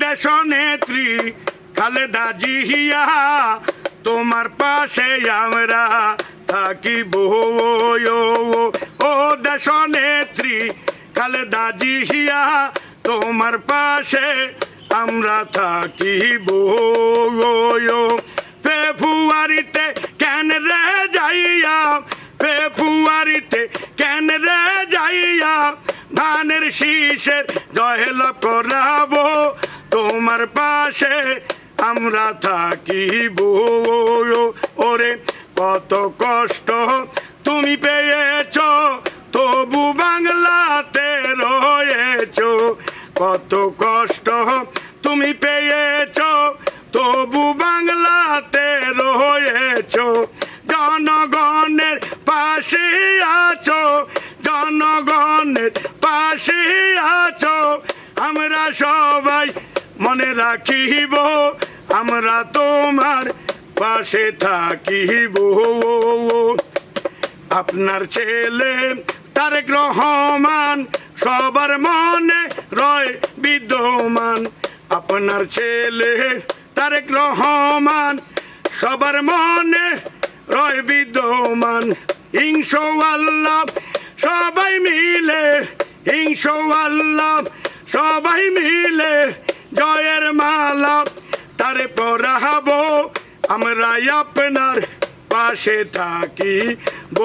দেশ নেত্রী খালেদা জিয়া, তোমার পাশে আমরা থাকিব। ও দেশ নেত্রী খালেদা জিয়া, তোমার পাশে আমরা থাকিব। ফেব্রুয়ারিতে কেন রে যাইয়া, ফেব্রুয়ারিতে কেন রে যাইয়া ধানের শীষের জয়লাভ করাবো, তোমার পাশে আমরা থাকিব। ওরে কত কষ্ট তুমি পেয়েছ, তবু বাংলাতে রয়েছ। কত কষ্ট তুমি পেয়েছ, তবু বাংলাতে রয়েছ। জনগণের পাশে আছো, জনগণের পাশে আছো। আমরা সবাই মনে রাখিব, আমরা তোমার পাশে থাকিব। আপনার ছেলে তারেক রহমান সবার মনে রয় বিদ্যমান। আপনার ছেলে তারেক রহমান সবার মনে রয় বিদ্যমান। ইনশাআল্লাহ সবাই মিলে, ইনশাআল্লাহ সবাই মিলে জয়ের মালা তারে পরাবো। আমরা আপনার পাশে থাকিব।